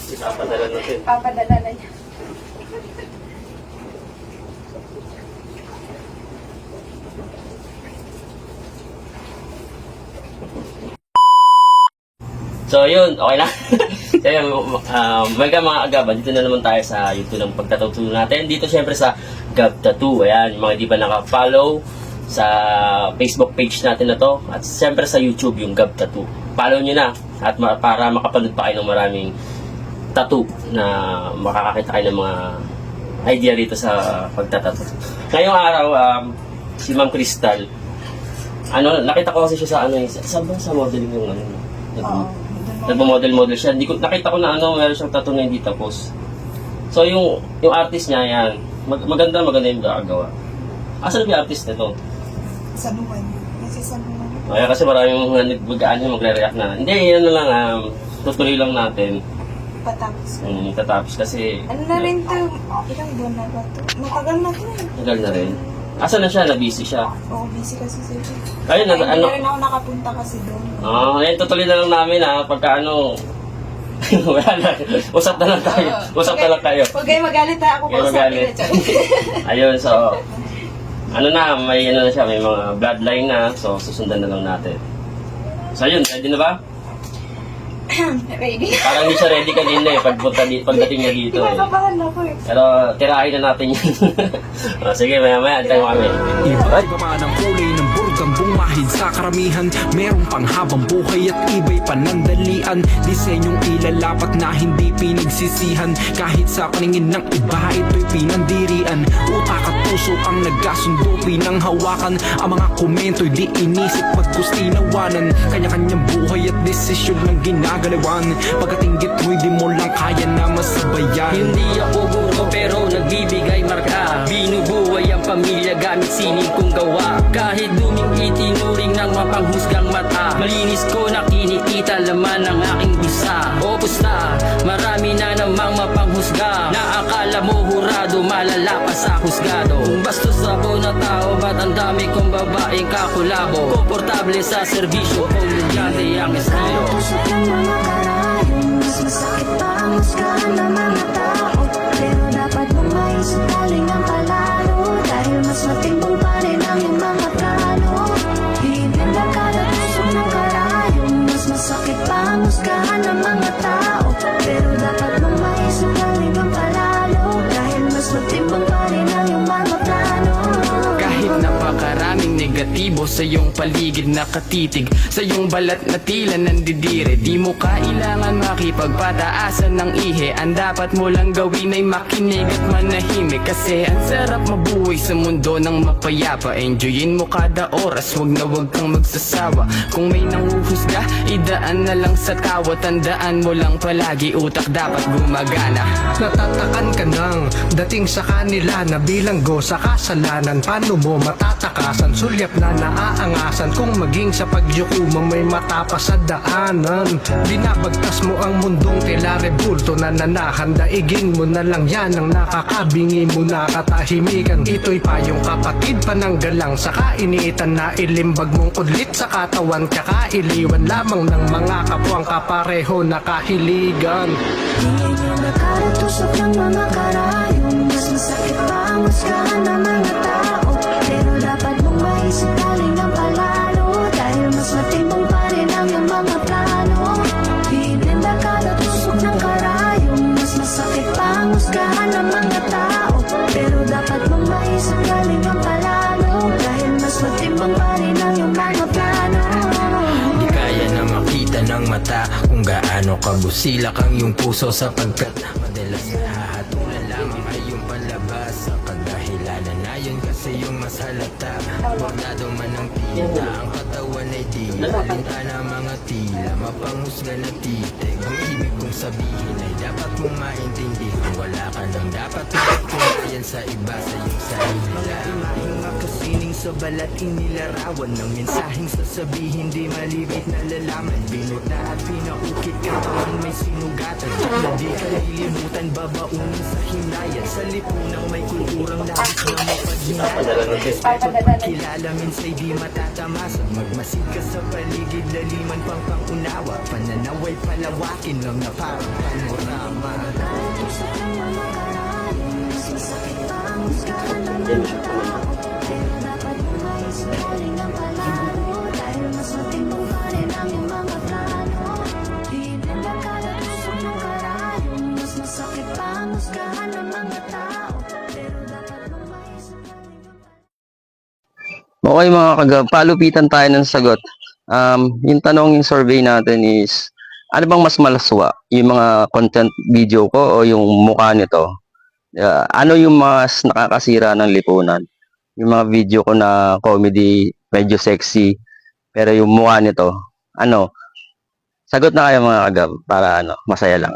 Ipapadala natin. Papadala na niya. So yun, okay na. So yun, welcome mga agaban. Dito na naman tayo sa YouTube ng pagtatuto natin. Dito syempre sa Gab Tattoo. Ayan, yung mga di ba naka-follow sa Facebook page natin na to. At syempre sa YouTube yung Gab Tattoo. Follow nyo na. At para makapanood pa kayo ng maraming tattoo na makakakita kayo ng mga idea dito sa pagtatattoo. Ngayong araw, si Ma'am Crystal, nakita ko kasi siya sa sa modeling yung nagmo-model siya. Nakita ko na meron siyang tattoo na hindi tapos. So yung artist niya yan, maganda yung gagawa. Asan yung artist nito? Sa buwan. Kasi sa buwan. Kaya kasi maraming magre-react na. Hindi, yan na lang, tutuloy lang natin. Patapos. Tatapos kasi... Ano na rin to? Ilang buwan na ba to? Matagal na to. Tagal na rin. Asan na siya? Na-busy siya. Oo, busy kasi siya. Ayun, Hindi na rin ako nakapunta kasi doon. Ayun, tutuloy na lang namin pagka wala na. Usap na lang tayo. Usap na lang kayo. Huwag kayo magalit ha. Ako Huwag kayo magalit. Ayun, so... may na siya, may mga bloodline na. So, susundan na lang natin. So, ayun, ready na ba? Ready? Parang hindi siya ready kanina pagdating niya dito Kinakabahan ako eh. Pero tirahin na natin yun. Sige, maya-maya, antay mo kami. Iba't iba pa ng kulay ng burgang bumahid sa karamihan. Merong panghabang buhay at iba'y panandalian. Disenyong ilalapat na hindi pinagsisihan. Kahit sa paningin ng iba ito'y pinandirian. Utak at puso ang nagkasundo pinanghawakan. Ang mga komento'y di inisip pagkustinawanan. Kanya-kanyang buhay at desisyon ng ginagalawan. Pagkatinggit mo'y di mo lang kaya na masabayan. Hindi ako guro pero nagbibigay marka. Binubuhay ang pamilya gamit sining kong gawa. Kahit duming itinuring ng mapanghusgang mata. Malinis ko na kinikita laman ng aking bisa. Opus na, marami na namang mapanghusga. Na akala mo hurado, malala pa sa husgado. Bastos ako na tao, ba't ang dami kong babaeng kakulabo. Komportable sa serbisyo, komedyante ang estilo. Tusok ng mga karayong mas masakit pa ang husgahan ng mga tao. Pero dapat mong maisip galing ang palalo. Dahil mas matimbang pa rin ang iyong mga plano. Hihintay kada tusok ng karayong mas masakit pa ang husgahan ng mga tao. Pero dapat mong maisip galing ang palalo. Dahil mas matimbang pa rin ang iyong mga plano. Kahit napakaraming negatibo sa iyong paligid nakatitig, sa iyong balat na tila nandidire, di mo kailangan makipagpataasan ng ihe. Ang dapat mo lang gawin ay makinig at manahimik. Kasi ang sarap mabuhay sa mundo ng mapayapa. Enjoyin mo kada oras, wag kang magsasawa. Kung may nanguhusga, idaan na lang sa tawa. Tandaan mo lang palagi, utak dapat gumagana. Natatakan ka ng dating sa kanila na bilanggo sa kasalanan. Paano mo matatakasan? Sulyap na naaangasan. Kung maging sa pagyuko mo may matapas sa daanan. Binabagtas mo ang mundong tila rebulto na nanahan. Daigin mo na lang yan ang nakakabingi mo na katahimikan. Ito'y payong kapatid pananggalang sa kainitan na ilimbag mong kudlit sa katawan. Kakailiwan lamang ng mga kapwang kapareho na kahiligan. Hingin yung nakaratusok ng mga karayong mas masakit pa ang husgahan ng mga tao. Pero dapat mong maisip galing ang palalo. Dahil mas matimbang pa rin ang iyong mga plano. Hingin nakaratusok ng karayong mas masakit pa ang husgahan ng mga tao. Pero dapat mong maisip galing ang palalo. Dahil mas matimbang pa rin ang iyong mga plano. Di kaya na makita ng mata kung gaano kabusila kang iyong puso, sapagkat madalas nahahatulan lamang ay iyong palabas. Sa kadahilanan na yun kasi yung mas halata. Bordado man ang tita, ang katawan ay di alinta na mga tila, mapanghusga na titig. Ang ibig kong sabihin ay dapat mong maintindihan. Wala ka nang dapat magpatunayan sa iba, sa iyong sarili lang. Makasining sa balat inilarawan ng mensaheng sasabihin, di malibit na lalaman. Binot na at pinaukit ka pa may sinugatan na di kalilimutan, babaunin sa hinayan. Sa lipunang may kulturang labis na mapaghinala. Respeto at pagkilala, minsay di matatamasan. Magmasid ka sa paligid, laliman pang pangunawa. Pananaway palawakin lang na parang panorama. Tusok ng mga karayom, mas masakit pa ang husgahan ng mga tao. Pero dapat mong maisip ng palaro, dahil mas matimbang pa rin ang iyong mga plano. Bibig ang kada tusok ng karayom, mas masakit pa ang husgahan ng mga tao. Pero dapat mong maisip ng Okay mga kagab, palupitan tayo ng sagot. Yung tanong, yung survey natin is, ano bang mas malaswa? Yung mga content video ko o yung mukha nito? Ano yung mas nakakasira ng lipunan? Yung mga video ko na comedy, medyo sexy, pero yung mukha nito, ano? Sagot na kayo mga kagab para masaya lang.